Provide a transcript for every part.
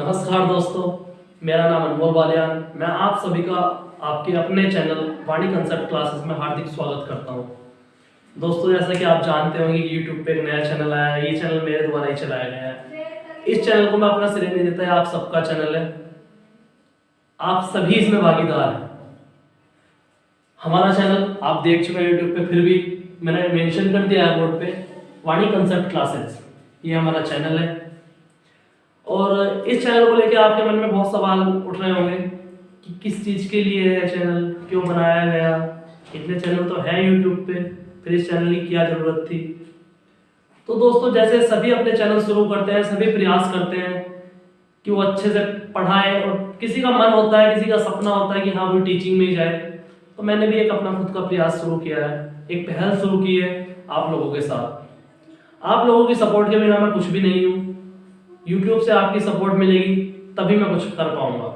नमस्कार दोस्तों, मेरा नाम अनमोल बालियान। मैं आप सभी का आपके अपने चैनल वाणी कंसेप्ट क्लासेस में हार्दिक स्वागत करता हूं। दोस्तों, जैसा कि आप जानते होंगे कि YouTube पे एक नया चैनल आया है। ये चैनल मेरे द्वारा ही चलाया गया है। इस चैनल को मैं अपना श्रेय नहीं देता है, आप सबका चैनल है, आप सभी इसमें भागीदार हैं। हमारा चैनल आप देख चुके हैं YouTube पे, फिर भी मैंने मेंशन कर दिया है बोर्ड पे, वाणी कंसेप्ट क्लासेस, ये हमारा चैनल है। और इस चैनल को लेकर आपके मन में बहुत सवाल उठ रहे होंगे कि किस चीज़ के लिए है चैनल, क्यों बनाया गया, इतने चैनल तो है यूट्यूब पे, फिर इस चैनल की क्या ज़रूरत थी। तो दोस्तों, जैसे सभी अपने चैनल शुरू करते हैं, सभी प्रयास करते हैं कि वो अच्छे से पढ़ाएं, और किसी का मन होता है, किसी का सपना होता है कि हाँ वो टीचिंग में ही जाए। तो मैंने भी एक अपना खुद का प्रयास शुरू किया है, एक पहल शुरू की है आप लोगों के साथ। आप लोगों की सपोर्ट के बिना मैं कुछ भी नहीं हूँ। YouTube से आपकी सपोर्ट मिलेगी तभी मैं कुछ कर पाऊंगा।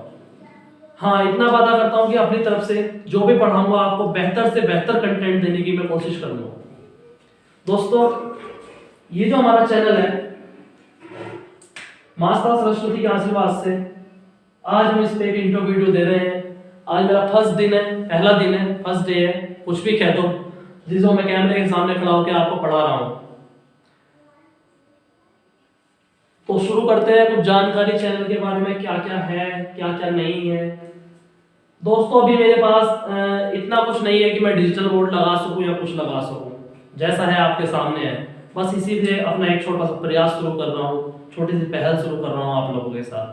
हाँ, इतना वादा करता हूँ कि अपनी तरफ से जो भी पढ़ाऊंगा आपको बेहतर से बेहतर कंटेंट देने की मैं कोशिश करूंगा। दोस्तों, ये जो हमारा चैनल है, माता सरस्वती के आशीर्वाद से आज हम इस पे एक इंट्रो वीडियो दे रहे हैं। आज मेरा फर्स्ट दिन है, पहला दिन है, फर्स्ट डे है, कुछ भी कह दो, जिसको मैं कैमरे के सामने खड़ा होकर आपको पढ़ा रहा हूँ। तो शुरू करते हैं कुछ जानकारी चैनल के बारे में, क्या क्या है, क्या क्या नहीं है। दोस्तों, अभी मेरे पास इतना कुछ नहीं है कि मैं डिजिटल बोर्ड लगा सकूं या कुछ लगा सकूं। जैसा है आपके सामने है, बस इसी से अपना एक छोटा सा प्रयास शुरू कर रहा हूं, छोटी सी पहल शुरू कर रहा हूं आप लोगों के साथ।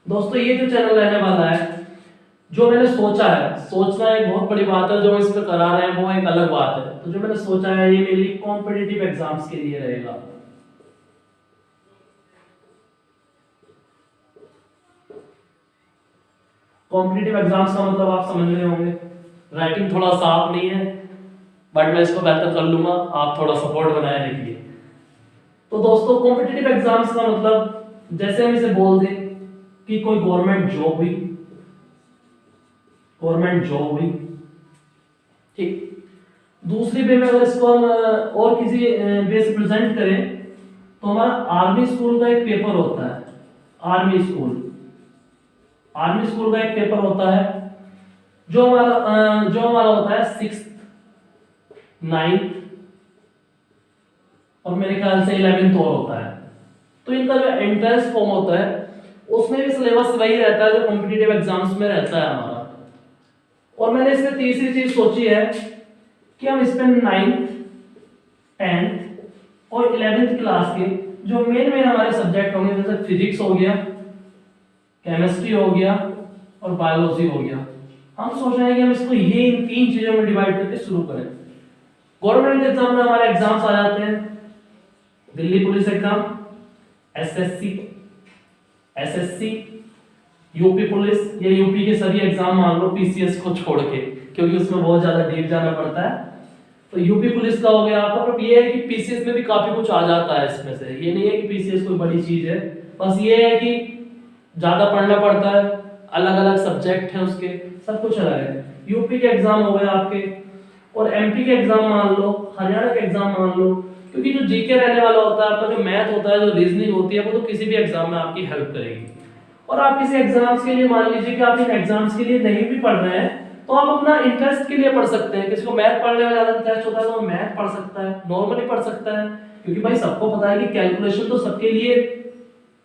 दोस्तों, ये जो चैनल रहने वाला है, जो मैंने सोचा है, सोचना एक बहुत बड़ी बात है, जो इस पर करा रहे हैं वो एक अलग बात है। तो जो मैंने सोचा है, ये मेरे लिए कॉम्पिटिटिव एग्जाम्स के लिए रहेगा। कॉम्पिटिटिव एग्जाम्स का मतलब आप समझ रहे होंगे। राइटिंग थोड़ा साफ नहीं है, बट मैं इसको बेहतर कर लूंगा, आप थोड़ा सपोर्ट बनाए रखिए। तो दोस्तों, कॉम्पिटिटिव एग्जाम्स का मतलब जैसे हम इसे बोल दें कि कोई गवर्नमेंट जॉब हुई, ठीक। दूसरी वे में अगर इसको हम और किसी वे से प्रेजेंट करें तो हमारा आर्मी स्कूल का एक पेपर होता है। आर्मी स्कूल का एक पेपर होता है, जो हमारा होता है 6th, 9th और मेरे ख्याल से 11th और होता है। तो इनका जो एंट्रेंस फॉर्म होता है, उसमें भी सिलेबस वही रहता है जो कॉम्पिटिटिव एग्जाम्स में रहता है हमारा। और मैंने इसमें तीसरी चीज सोची है कि हम इसमें 9th, 10th और 11th क्लास के जो मेन हमारे सब्जेक्ट होंगे, जैसे फिजिक्स हो गया, केमिस्ट्री हो गया और बायोलॉजी हो गया, हम सोच रहे हैं कि हम इसको ये इन 3 चीजों में डिवाइड करके शुरू करें। गवर्नमेंट एग्जाम में हमारे एग्जाम्स आ जाते हैं, Delhi police exam, SSC, UP police या यूपी के सभी एग्जाम मान लो, पीसीएस को छोड़ के, क्योंकि उसमें बहुत ज्यादा डीप जाना पड़ता है। तो यूपी पुलिस का हो गया आपका। पर ये है कि पीसीएस में भी काफी कुछ आ जाता है इसमें से, ये नहीं है कि पीसीएस कोई बड़ी चीज है, बस ये है कि ज्यादा पढ़ना पड़ता है, अलग अलग सब्जेक्ट हैं उसके, सब कुछ अलग है। यूपी के एग्जाम हो गए आपके, और एमपी के एग्जाम मान लो, हरियाणा के एग्जाम मान लो, क्योंकि जो जीके रहने वाला होता है आपका, जो मैथ होता है, जो रीजनिंग होती है, वो तो किसी भी एग्जाम में आपकी हेल्प करेगी। और आप किसी एग्जाम्स के लिए, मान लीजिए कि आप इन एग्जाम्स के लिए नहीं भी पढ़ रहे हैं, तो आप अपना इंटरेस्ट के लिए पढ़ सकते हैं। किसी को मैथ पढ़ने में ज्यादा इंटरेस्ट होता है तो वो मैथ पढ़ सकता है, नॉर्मली पढ़ सकता है, क्योंकि भाई सबको पता है कि कैलकुलेशन तो सबके लिए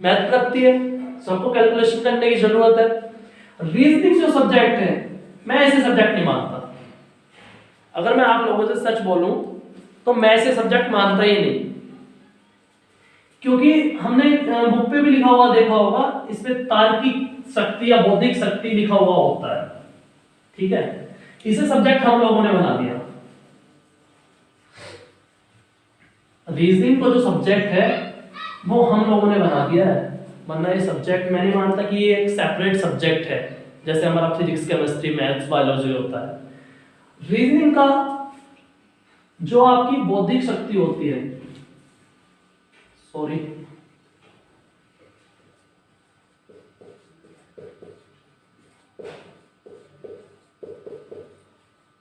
मैथ लगती है, सबको कैलकुलेशन करने की जरूरत है। रीजनिंग जो सब्जेक्ट है, मैं ऐसे सब्जेक्ट नहीं मानता। अगर मैं आप लोगों से सच बोलूं तो मैं ऐसे सब्जेक्ट मानता ही नहीं, क्योंकि हमने बुक पे भी लिखा हुआ देखा होगा, इसमें तार्किक शक्ति या बौद्धिक शक्ति लिखा हुआ होता है, ठीक है। इसे सब्जेक्ट हम लोगों ने बना दिया। रीजनिंग को जो सब्जेक्ट है वो हम लोगों ने बना दिया है, वरना ये सब्जेक्ट मैं नहीं मानता कि ये एक सेपरेट सब्जेक्ट है, जैसे हमारा फिजिक्स, केमिस्ट्री, मैथ्स, बायोलॉजी होता है। रीजनिंग का जो आपकी बौद्धिक शक्ति होती है,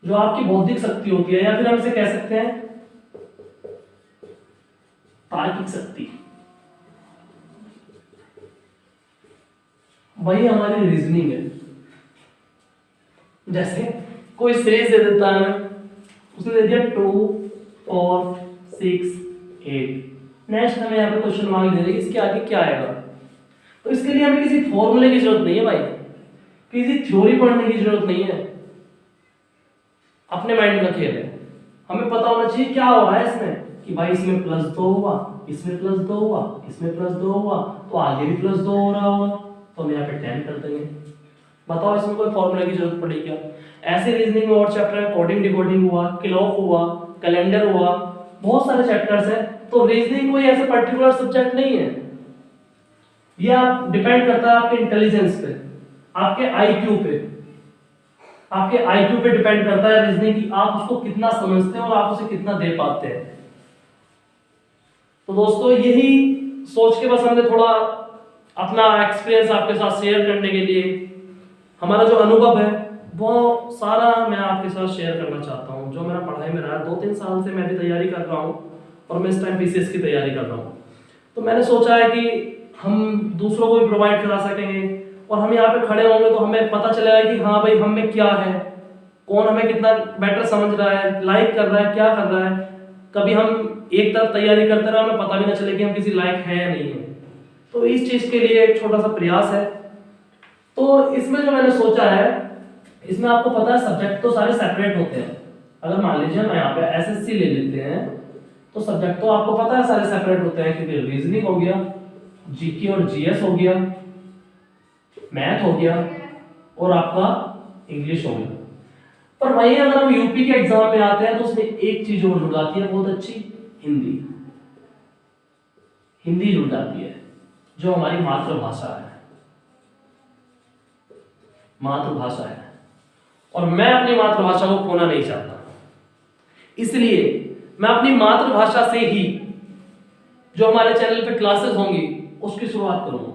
जो आपकी बौद्धिक शक्ति होती है, या फिर हम इसे कह सकते हैं तार्किक शक्ति, वही हमारी रीजनिंग है। जैसे कोई सीरीज दे देता है, उसने दे दिया 2 4 6 8, नेक्स्ट हमें यहाँ पे क्वेश्चन मार्क दे रही है, इसके आगे क्या आएगा। तो इसके लिए हमें किसी फॉर्मूले की जरूरत नहीं है भाई, किसी थ्योरी पढ़ने की जरूरत नहीं है, अपने माइंड का खेल है। हमें पता होना चाहिए क्या हो रहा है इसमें, कि भाई इसमें +2 हुआ, इसमें +2 हुआ, इसमें +2 हुआ, तो आगे भी +2 हो रहा होगा, तो हम यहाँ पे 10 कर देंगे। बताओ इसमें कोई फॉर्मूला की जरूरत पड़ेगी क्या? ऐसे रीजनिंग में और चैप्टर है, कोडिंग डिकोडिंग हुआ, क्लॉक हुआ, कैलेंडर हुआ, बहुत सारे चैप्टर्स हैं। तो रीजनिंग कोई ऐसे पर्टिकुलर सब्जेक्ट नहीं है, ये आप डिपेंड करता है आपके इंटेलिजेंस पे, आपके आईक्यू पे, आपके आईक्यू पे डिपेंड करता है रीजनिंग की, आप उसको कितना समझते हैं और आप उसे कितना दे पाते हैं। तो दोस्तों यही सोच के बस हमने थोड़ा अपना एक्सपीरियंस आपके साथ शेयर करने के लिए, हमारा जो अनुभव है वो सारा मैं आपके साथ शेयर करना चाहता हूँ। जो मेरा पढ़ाई में रहा, 2-3 साल से मैं भी तैयारी कर रहा हूँ और मैं इस टाइम पीसीएस की तैयारी कर रहा हूँ। तो मैंने सोचा है कि हम दूसरों को भी प्रोवाइड करा सकेंगे और हम यहाँ पे खड़े होंगे तो हमें पता चलेगा कि हाँ भाई हम में क्या है, कौन हमें कितना बेटर समझ रहा है, लाइक कर रहा है, क्या कर रहा है। कभी हम एक तरफ तैयारी करते रहे, हमें पता भी ना चले कि हम किसी लायक हैं या नहीं है। तो इस चीज के लिए एक छोटा सा प्रयास है। तो इसमें जो मैंने सोचा है, इसमें आपको पता है सब्जेक्ट तो सारे सेपरेट होते हैं। अगर मान लीजिए मैं यहाँ पे एसएससी ले लेते हैं तो सब्जेक्ट तो आपको पता है सारे सेपरेट होते हैं, क्योंकि रीजनिंग हो गया, जीके और जीएस हो गया, मैथ हो गया और आपका इंग्लिश हो गया। पर वहीं अगर हम यूपी के एग्जाम में आते हैं तो उसमें एक चीज और जुड़ जाती है बहुत अच्छी, हिंदी। हिंदी जुड़ जाती है जो हमारी मातृभाषा है, मातृभाषा है। और मैं अपनी मातृभाषा को खोना नहीं चाहता, इसलिए मैं अपनी मातृभाषा से ही जो हमारे चैनल पे क्लासेस होंगी उसकी शुरुआत करूंगा।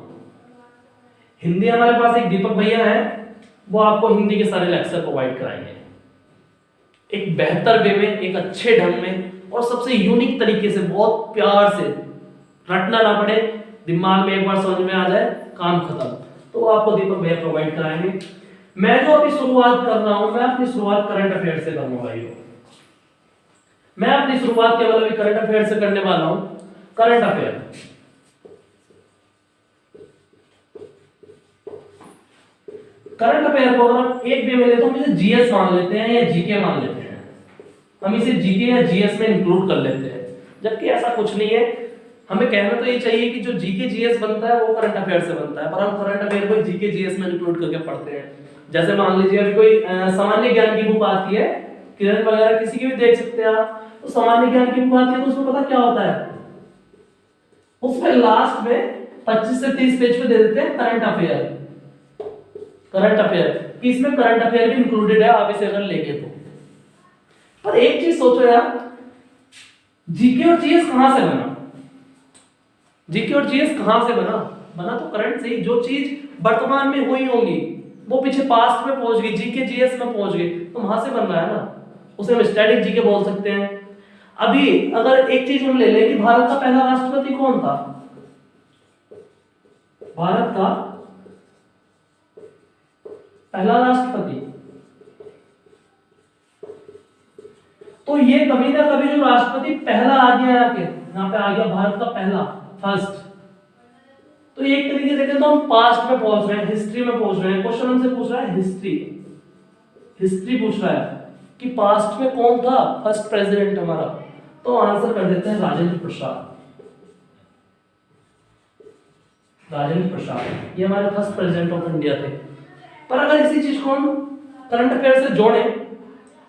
हिंदी हमारे पास एक दीपक भैया है, वो आपको हिंदी के सारे लेक्चर प्रोवाइड कराएंगे एक बेहतर वे में, एक अच्छे ढंग में और सबसे यूनिक तरीके से, बहुत प्यार से, रटना ना पड़े, दिमाग में एक बार समझ में आ जाए, काम खत्म। तो आपको दीपक भैया प्रोवाइड कराएंगे। मैं जो अभी शुरुआत कर रहा हूं, मैं अपनी शुरुआत करंट अफेयर से करूंगा भाइयों। मैं अपनी शुरुआत केवल अभी करंट अफेयर से करने वाला हूं। करंट अफेयर, करंट अफेयर को अगर हम एक वे में लेते हैं, हम इसे जीएस मान लेते हैं या जीके मान लेते हैं, हम इसे जीके या जीएस में इंक्लूड कर लेते हैं, जबकि ऐसा कुछ नहीं है। हमें कहना तो ये चाहिए कि जो जीके जीएस बनता है वो करंट अफेयर से बनता है, पर हम करंट अफेयर को जीके जीएस में इंक्लूड करके पढ़ते हैं। जैसे मान लीजिए अभी कोई सामान्य ज्ञान की बुक आती है, किरण वगैरह किसी की भी देख सकते हैं आप, तो सामान्य ज्ञान की बुक आती है तो उसमें पता क्या होता है, उसमें लास्ट में 25 से 30 पेज पे दे देते हैं करंट अफेयर। करंट अफेयर, इसमें करंट अफेयर भी इंक्लूडेड है आप इसे अगर लेंगे तो। पर एक चीज सोचो यार, जीके और जीएस कहां से बना? जीके और जीएस कहां से बना? बना तो करंट से ही। जो चीज वर्तमान में हुई होंगी वो पीछे पास्ट में पहुंच गई, जीके जीएस में पहुंच गई, तो वहां से बन रहा है ना, उसे हम स्टैटिक जीके बोल सकते हैं। अभी अगर एक चीज हम ले लें कि भारत का पहला राष्ट्रपति कौन था? भारत का पहला राष्ट्रपति, तो ये कभी ना कभी जो राष्ट्रपति पहला आ गया, आके यहां पे आ गया भारत का पहला, फर्स्ट, तो एक तरीके से कहते हैं हम पास्ट में पहुंच रहे हैं, हिस्ट्री में पहुंच रहे हैं। क्वेश्चन हमसे पूछ रहा है हिस्ट्री, हिस्ट्री पूछ रहा है कि पास्ट में कौन था फर्स्ट प्रेसिडेंट हमारा, तो आंसर कर देते हैं राजेंद्र प्रसाद। राजेंद्र प्रसाद ये हमारे फर्स्ट प्रेसिडेंट ऑफ इंडिया थे। पर अगर इसी चीज को हम करंट अफेयर से जोड़ें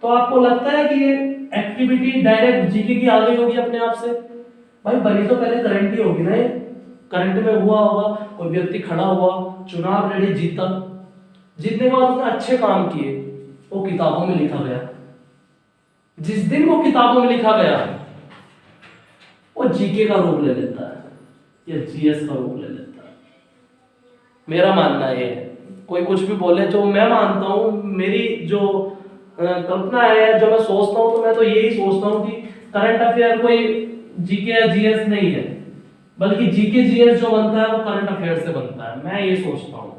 तो आपको लगता है कि ये एक्टिविटी डायरेक्ट जीके की आ गई होगी अपने आप से? भाई बनी तो पहले करंट ही होगी ना। ये करंट में हुआ होगा, कोई व्यक्ति खड़ा हुआ, चुनाव लड़े, जीता, जीतने के बाद उसने अच्छे काम किए, वो किताबों में लिखा गया। जिस दिन वो किताबों में लिखा गया वो जीके का रूप ले लेता है या जीएस का रूप ले लेता है। मेरा मानना ये है, कोई कुछ भी बोले, जो मैं मानता हूं, मेरी जो कल्पना है, जो मैं सोचता हूं, तो मैं तो यही सोचता हूं कि करंट अफेयर कोई जीके या जीएस नहीं है, बल्कि जीके जीएस जो बनता है वो करंट अफेयर से बनता है। मैं ये सोचता हूं।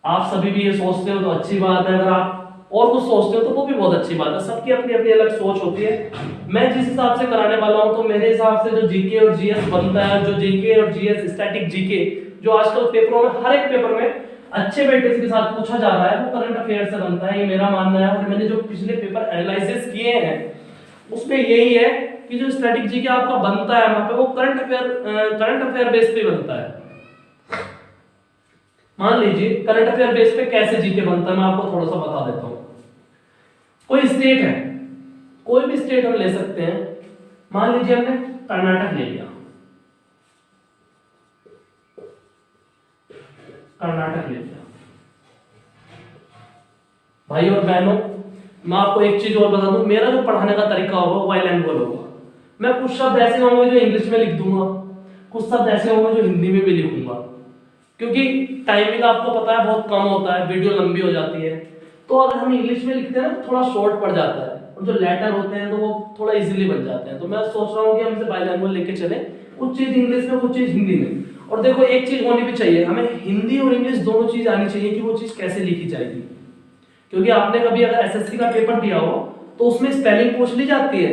आप सभी भी ये सोचते हो तो अच्छी बात है, अगर आप और कुछ सोचते हो तो वो भी बहुत अच्छी बात है। सबकी अपनी अपनी अलग सोच होती है। मैं जिस हिसाब से कराने वाला हूं, तो मेरे हिसाब से जो जीके और जीएस बनता है, जो जीके और जीएस स्टैटिक जीके जो आजकल पेपरों में, हर एक पेपर में अच्छे वेटेज के साथ पूछा जा रहा है, वो करंट अफेयर से बनता है, ये मेरा मानना है। और मैंने जो पिछले पेपर एनालिसिस किए हैं उसमें यही है कि जो स्टैटिक जीके आपका बनता है वहां पे वो करंट अफेयर बेस पे बनता है। मान लीजिए करंट अफेयर बेस पे कैसे जीके बनता है, मैं आपको थोड़ा सा बता देता हूं। कोई स्टेट है, कोई भी स्टेट हम ले सकते हैं, मान लीजिए हमने कर्नाटक ले लिया, कर्नाटक ले लिया। भाई और बहनों, मैं आपको एक चीज और बता दूं, मेरा जो पढ़ाने का तरीका होगा वो बाइलिंगुअल होगा। मैं कुछ शब्द ऐसे होंगे जो इंग्लिश में लिख दूंगा, कुछ शब्द ऐसे होंगे जो हिंदी में भी लिखूंगा, क्योंकि टाइमिंग आपको पता है बहुत कम होता है, वीडियो लंबी हो जाती है। तो अगर हम इंग्लिश में लिखते हैं तो थोड़ा शॉर्ट पड़ जाता है, और जो लेटर होते हैं तो वो थोड़ा इजीली बन जाते हैं। तो मैं सोच रहा हूँ कि हम इसे बाइलिंगुअल लेके चले, कुछ चीज इंग्लिश में, कुछ चीज हिंदी में। और देखो एक चीज होनी भी चाहिए, हमें हिंदी और इंग्लिश दोनों चीज आनी चाहिए कि वो चीज कैसे लिखी जाएगी। क्योंकि आपने कभी अगर एसएससी का पेपर दिया हो तो उसमें स्पेलिंग पूछ ली जाती है,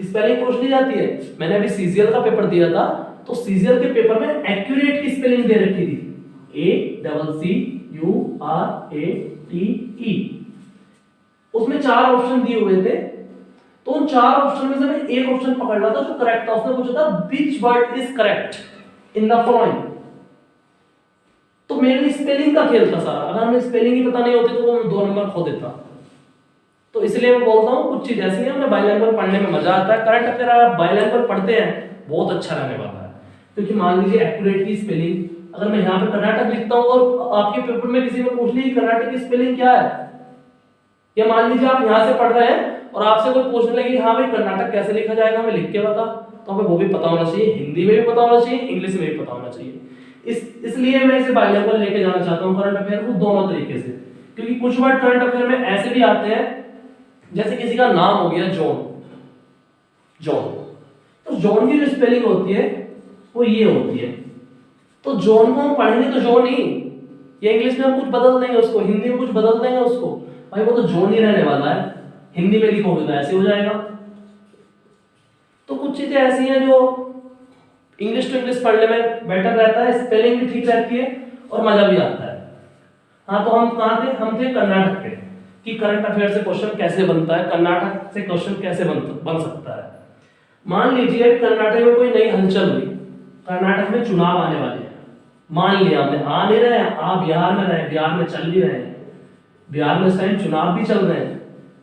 स्पेलिंग पूछ ली जाती है। मैंने अभी सीजीएल का पेपर दिया था, तो सीजीएल के पेपर में एक्यूरेट की स्पेलिंग दे रखी थी, ACCURATE। उसमें 4 ऑप्शन दिए हुए थे, तो उन 4 ऑप्शन में से मैं एक ऑप्शन पकड़ रहा था जो करेक्ट था। उसने पूछा था which word is correct in the following. तो मेरे स्पेलिंग का खेल था सारा, अगर हमें स्पेलिंग ही पता नहीं होती तो वो 2 नंबर खो देता। तो इसलिए मैं बोलता हूँ कुछ चीज ऐसी है, हमें बाइलिंगुअल पढ़ने में मजा आता है। करंट अफेयर आप बाइलिंगुअल पढ़ते हैं बहुत अच्छा रहने वाला है, क्योंकि मान लीजिए एक्यूरेट की स्पेलिंग, अगर मैं यहाँ पे कर्नाटक लिखता हूँ और आपके पेपर में किसी ने पूछ ली कर्नाटक की स्पेलिंग क्या है, या मान लीजिए आप यहाँ से पढ़ रहे हैं और आपसे कोई पूछने लगे हाँ भाई कर्नाटक कैसे लिखा जाएगा, हमें लिख के बता, तो हमें वो भी पता होना चाहिए, हिंदी में भी पता होना चाहिए, इंग्लिश में भी पता होना चाहिए। इसलिए मैं इसे बाइलिंगुअल लेके जाना चाहता हूँ करंट अफेयर को, दोनों तरीके से। क्योंकि कुछ वर्ड करंट अफेयर में ऐसे भी आते हैं, जैसे किसी का नाम हो गया जॉन, जॉन, तो जॉन की जो स्पेलिंग होती है वो ये होती है, तो जॉन को हम पढ़ेंगे तो जॉन ही, या इंग्लिश में हम कुछ बदल देंगे उसको, हिंदी में कुछ बदल देंगे उसको, भाई वो तो जॉन ही रहने वाला है, हिंदी में लिखोगे तो ऐसे हो जाएगा। तो कुछ चीजें ऐसी हैं जो इंग्लिश टू इंग्लिश पढ़ने में बेटर रहता है, स्पेलिंग भी ठीक रहती है और मजा भी आता है। हाँ, तो हम कहाँ थे, हम थे कर्नाटक के, कि करंट अफेयर से क्वेश्चन कैसे बनता है, कर्नाटक से क्वेश्चन कैसे बन सकता है। मान लीजिए कर्नाटक में कोई नई हलचल हुई, कर्नाटक में चुनाव आने वाले हैं, मान लिया हमने, आ नहीं रहे हैं, आप बिहार में रहे, बिहार में चल भी रहे हैं, बिहार में इस टाइम चुनाव भी चल रहे हैं,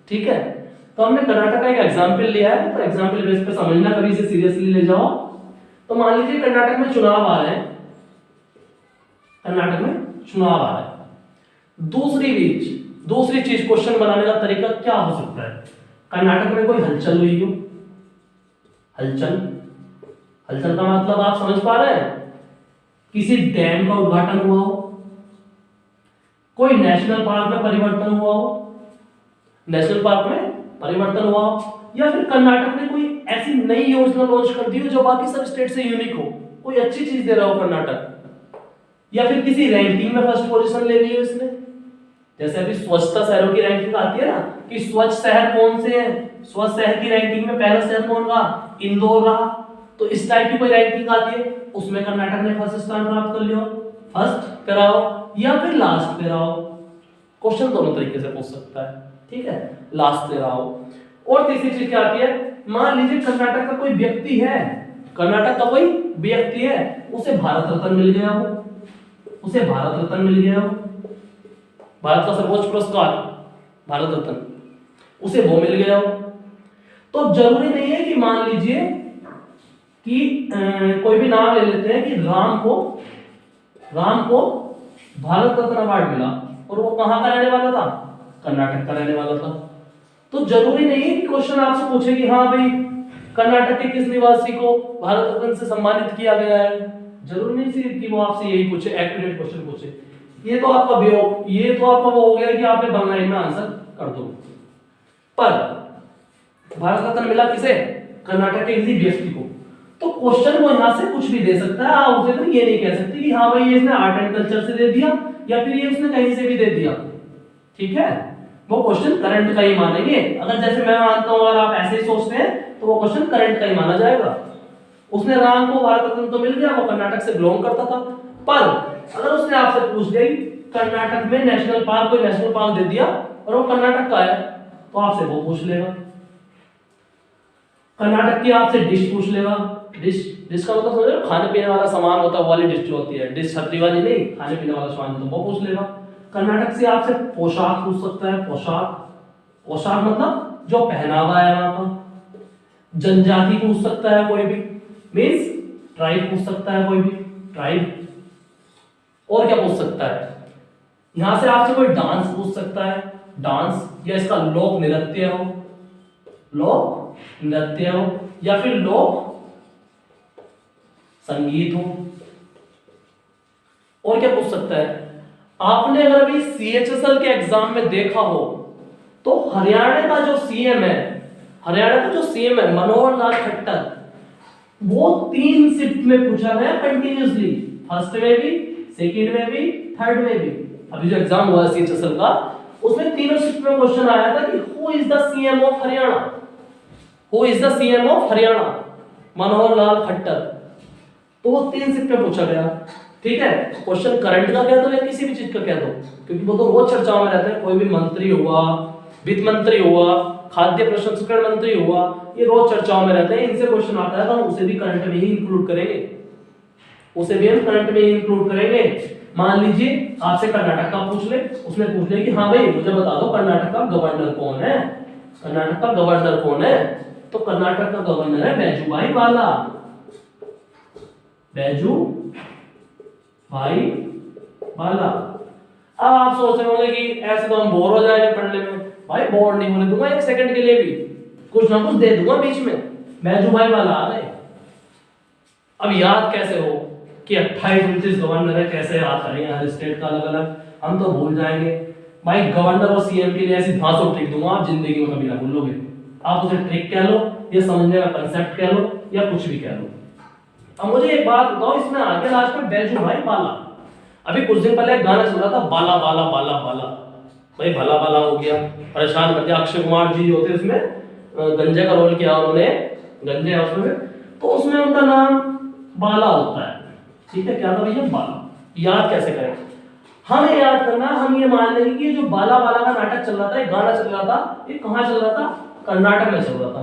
ठीक है। तो हमने कर्नाटक का एक एग्जाम्पल लिया है, तो एग्जाम्पल बेस पे समझना, कभी इसे सीरियसली ले जाओ। तो मान लीजिए कर्नाटक में चुनाव आ रहे हैं, कर्नाटक में चुनाव आ रहे हैं। दूसरी चीज क्वेश्चन बनाने का तरीका क्या हो सकता है, कर्नाटक में कोई हलचल हुई हो, हलचल का मतलब आप समझ पा रहे हैं, किसी डैम का उद्घाटन हुआ हो, कोई नेशनल पार्क में परिवर्तन हुआ हो, नेशनल पार्क में परिवर्तन हुआ हो, या फिर कर्नाटक ने कोई ऐसी नई योजना लॉन्च कर दी हो जो बाकी सब स्टेट से यूनिक हो, कोई अच्छी चीज दे रहा हो कर्नाटक, या फिर किसी रैंकिंग में फर्स्ट पोजीशन ले ली हो इसने। जैसे अभी स्वच्छता शहरों की रैंकिंग आती है ना, कि स्वच्छ शहर कौन से हैं, स्वच्छ शहर की रैंकिंग में पहला शहर कौन रहा, इंदौर रहा। तो इस टाइप की कोई रैंकिंग आती है, उसमें कर्नाटक ने फर्स्ट स्थान प्राप्त कर लिया, फर्स्ट पे रहो या फिर लास्ट पे रहो। क्वेश्चन दोनों तरीके से पूछ सकता है, ठीक है, लास्ट पे रहो। और तीसरी चीज क्या आती है, मान लीजिए कर्नाटक का कोई व्यक्ति है, कर्नाटक का कोई व्यक्ति है, उसे भारत रत्न मिल गया हो, उसे भारत रत्न मिल गया हो, भारत का सर्वोच्च पुरस्कार भारत रत्न, उसे वो मिल गया हो। तो जरूरी नहीं है कि मान लीजिए कि कोई भी नाम ले लेते हैं कि राम को भारत रत्न अवार्ड मिला, और वो कहां का रहने वाला था, कर्नाटक का रहने वाला था। तो जरूरी नहीं है कि क्वेश्चन आपसे पूछे कि हाँ भाई कर्नाटक के किस निवासी को भारत रत्न से सम्मानित किया गया है, जरूरी नहीं सिर्फ कि वो आपसे यही पूछे, एक्यूरेट क्वेश्चन पूछे। ये तो आपका वो हो गया कि आपने बंगाली में आंसर कर दो। पर भारत रत्न मिला किसे, कर्नाटक के किसी व्यक्ति को, तो क्वेश्चन वो यहां से कुछ भी दे सकता है। आप उसे तो ये नहीं कह सकते कि हाँ भाई ये इसने आर्ट एंड कल्चर से दे दिया, या फिर ये उसने कहीं से भी दे दिया, ठीक है, वो क्वेश्चन करंट का ही मानेंगे। अगर जैसे मैं मानता हूं और आप ऐसे ही सोचते हैं तो वो क्वेश्चन करंट का ही माना जाएगा। उसने राम को भारत रत्न तो मिल गया, वो कर्नाटक से बिलोंग करता था, पर अगर उसने आपसे पूछ लिया कि कर्नाटक में नेशनल पार्क, कोई नेशनल पार्क दे दिया और वो कर्नाटक का है, तो आपसे वो पूछ लेगा। कर्नाटक की आपसे डिश पूछ लेगा, डिश का मतलब समझ रहे हो, खाने पीने वाला सामान होता है, वाली डिश जो होती है, डिश छतरी वाली नहीं, खाने पीने वाला सामान, तो वो पूछ लेगा। कर्नाटक से आपसे पोशाक पूछ सकता है, पोशाक मतलब जो पहनावा है वहां का। जनजाति पूछ सकता है कोई भी, मींस ट्राइब पूछ सकता है कोई भी, ट्राइब। और क्या पूछ सकता है, यहां से आपसे कोई डांस पूछ सकता है, डांस, या इसका लोक नृत्य हो, लोक नृत्य हो, या फिर लोक संगीत हो। और क्या पूछ सकता है, आपने अगर अभी CHSL के एग्जाम में देखा हो तो हरियाणा का जो सीएम है मनोहर लाल खट्टर, वो 3 शिफ्ट में पूछा गया कंटिन्यूअसली, फर्स्ट में भी, सेकंड में भी, थर्ड में भी। अभी जो एग्जाम हुआ CHSL का, उसमें तीनों शिफ्ट में क्वेश्चन आया था कि who is the CM of Haryana, who is the CM of Haryana, Manohar Lal Khattar. तो वो 3 शिफ्ट में पूछा गया, ठीक है। क्वेश्चन करंट का कह दो या किसी भी चीज का कह दो, क्योंकि वो तो रोज चर्चाओं में रहते हैं। कोई भी मंत्री हुआ, वित्त मंत्री हुआ, खाद्य प्रसंस्करण मंत्री हुआ, ये रोज चर्चाओं में रहते हैं, इनसे क्वेश्चन आता है तो हम उसे भी करंट में ही इंक्लूड करेंगे, उसे भी हम करंट में ही इंक्लूड करेंगे। मान लीजिए आपसे कर्नाटक का पूछ ले, उसने पूछ लिया कि हाँ भाई मुझे बता दो कर्नाटक का गवर्नर कौन है, कर्नाटक का गवर्नर कौन है, तो कर्नाटक का गवर्नर है बैजूभाई वाला, बैजू भाई वाला। अब आप सोच रहे होंगे कि ऐसे तो हम बोर हो जाएंगे पढ़ने में। भाई बोर नहीं होने दूंगा, 1 सेकंड के लिए भी कुछ ना कुछ दे दूंगा बीच में। बैजू भाई वाला आ गए। अब याद कैसे हो कि 28-29 गवर्नर है, कैसे याद करेंगे हर स्टेट का अलग अलग, हम तो भूल जाएंगे। भाई गवर्नर और सीएम के लिए ऐसी धांसू ट्रिक दूंगा, आप जिंदगी में कभी ना भूलोगे। आप उसे ट्रिक कह लो, ये समझने का कंसेप्ट कह लो, या कुछ भी कह लो। अब मुझे एक बात बताओ, इसमें आगे लास्ट में बैजू भाई बाला, अभी कुछ दिन पहले एक गाना चल रहा था, बाला बाला बाला बाला, भाई भला भला हो गया, परेशान कर दिया। अक्षय कुमार जी होते उसमें गंजे का रोल किया उन्होंने, गंजे है उसमें, तो उसमें उनका नाम बाला होता है, ठीक है। क्या था भैया, बाला। याद कैसे करें, हमें याद करना, हम ये मान लेंगे कि जो बाला बाला का नाटक चल रहा था, एक गाना चल रहा था, ये कहाँ चल रहा था, कर्नाटक में चल रहा था।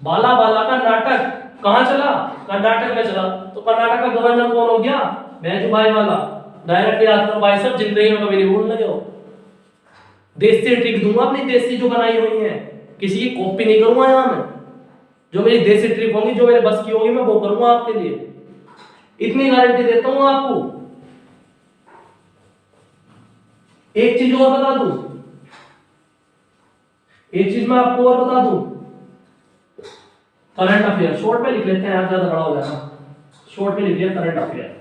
बाला बाला का नाटक कहाँ चला, कर्नाटक में चला, तो कर्नाटक का गवर्नर कौन हो गया, बैजू भाई वाला। डायरेक्ट याद करो भाई सब, जिंदगी में कभी नहीं भूल लगे हो। देसी ट्रिक दूंगा अपनी, देसी जो बनाई हुई है, किसी की कॉपी नहीं करूंगा यहां मैं। जो मेरी देसी ट्रिक होगी, जो मेरे बस की होगी, मैं वो करूंगा आपके लिए, इतनी गारंटी देता हूं आपको। एक चीज और बता दूं, एक चीज मैं आपको और बता दूं, करंट अफेयर शॉर्ट में लिख लेते हैं, आप ज्यादा बड़ा हो जाएगा, शॉर्ट में लिख लिया करंट अफेयर।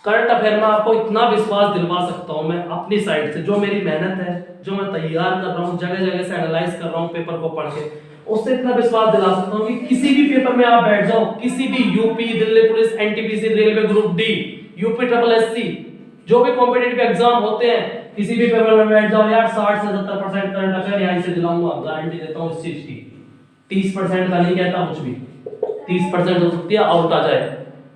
करंट अफेयर में आपको इतना विश्वास दिलवा सकता हूं मैं अपनी साइड से, जो मेरी मेहनत है, जो मैं तैयार कर रहा हूं, जगह जगह से एनालाइज कर रहा हूं पेपर को पढ़ के, उससे इतना विश्वास दिला सकता हूं कि किसी भी पेपर में आप बैठ जाओ, किसी भी UP, Delhi police, NTPC, railway group D, UP triple SC, जो भी कॉम्पिटिटिव एग्जाम होते हैं, किसी भी पेपर में बैठ जाओ यार, 60 से 70% करंट अफेयर यहीं से दिलाऊंगा, गारंटी देता हूं इस चीज की। 30% का नहीं कहता कुछ भी, 30% हो सकती है आउट आ जाए,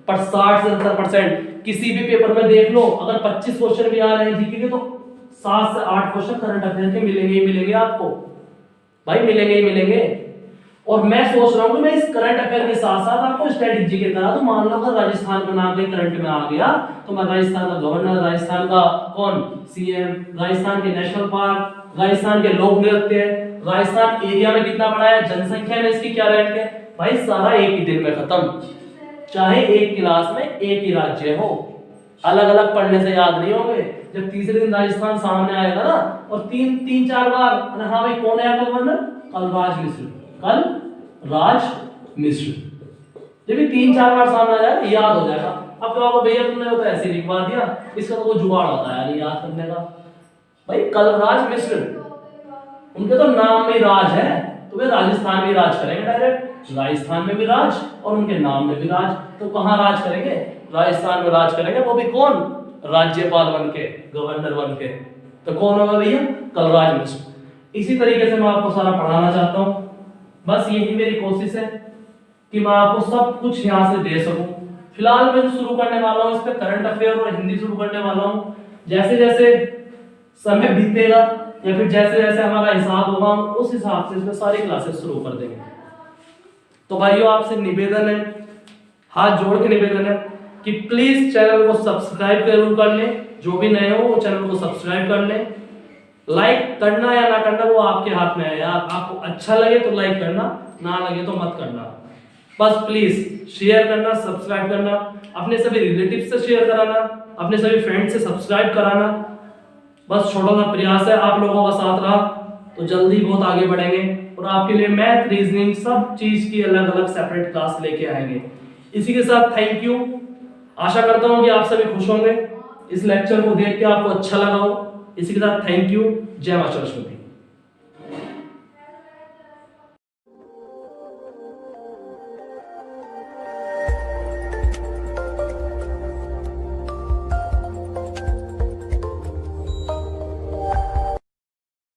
पर 60 से 70% किसी भी पेपर में देख लो, अगर 25 क्वेश्चन भी आ रहे हैं जीके के, तो 7 से 8 क्वेश्चन करंट अफेयर के मिलेंगे ही मिलेंगे आपको, भाई मिलेंगे ही मिलेंगे। और मैं सोच रहा हूं कि मैं इस करंट अफेयर के साथ साथ आपको स्टैटिक जीके करा दूं। मान लो अगर राजस्थान का नाम कहीं करंट में आ गया, तो मैं राजस्थान का गवर्नर, राजस्थान का कौन सीएम, राजस्थान के नेशनल पार्क, राजस्थान के लोक नृत्य, राजस्थान एरिया में कितना बड़ा है, जनसंख्या में इसकी क्या रैंक है, भाई सारा एक ही दिन में खत्म। चाहे एक क्लास में एक ही राज्य हो, अलग अलग पढ़ने से याद नहीं होंगे। जब तीसरे दिन राजस्थान सामने आएगा ना, और तीन चार बार, हाँ भाई कौन है गवर्नर, कलराज मिश्र, कलराज मिश्र, जब भी 3-4 बार सामने आ जाएगा याद हो जाएगा। अब तो आपको भैया तुमने तो ऐसे लिखवा दिया, इसका तो कोई जुगाड़ होता है नहीं याद करने का। भाई कलराज मिश्र, उनके तो नाम में राज है, तो वे राजस्थान में राज करेंगे, डायरेक्ट राजस्थान में भी राज और उनके नाम में भी राज। तो कहां राज करेंगे, राजस्थान में राज करेंगे, वो भी कौन, राज्यपाल बन के, गवर्नर बन के। तो कौन होगा भैया? कलराज मिश्र। इसी तरीके से मैं आपको सारा पढ़ाना चाहता हूँ। बस यही मेरी कोशिश है कि मैं आपको सब कुछ यहाँ से दे सकूं। फिलहाल मैं जो शुरू करने वाला हूँ इस पे करंट अफेयर और हिंदी शुरू करने वाला हूँ। जैसे जैसे समय बीतेगा या फिर जैसे जैसे हमारा हिसाब होगा हम उस हिसाब से इसमें सारी क्लासेस शुरू कर देंगे। तो भाइयों आपसे निवेदन है, हाथ जोड़ के निवेदन है कि प्लीज चैनल को सब्सक्राइब जरूर कर लें। जो भी नए हो वो चैनल को सब्सक्राइब कर लें। लाइक करना या ना करना वो आपके हाथ में है। आपको अच्छा लगे तो लाइक करना, ना लगे तो मत करना। बस प्लीज शेयर करना, सब्सक्राइब करना, अपने सभी रिलेटिव से शेयर कराना, अपने सभी फ्रेंड से सब्सक्राइब कराना। बस छोटा सा प्रयास है, आप लोगों का साथ रहा तो जल्दी बहुत आगे बढ़ेंगे और आपके लिए मैथ, रीजनिंग सब चीज की अलग अलग सेपरेट क्लास लेके आएंगे। इसी के साथ थैंक यू। आशा करता हूँ कि आप सभी खुश होंगे, इस लेक्चर को देख के आपको अच्छा लगा हो। इसी के साथ थैंक यू। जय मां सरस्वती।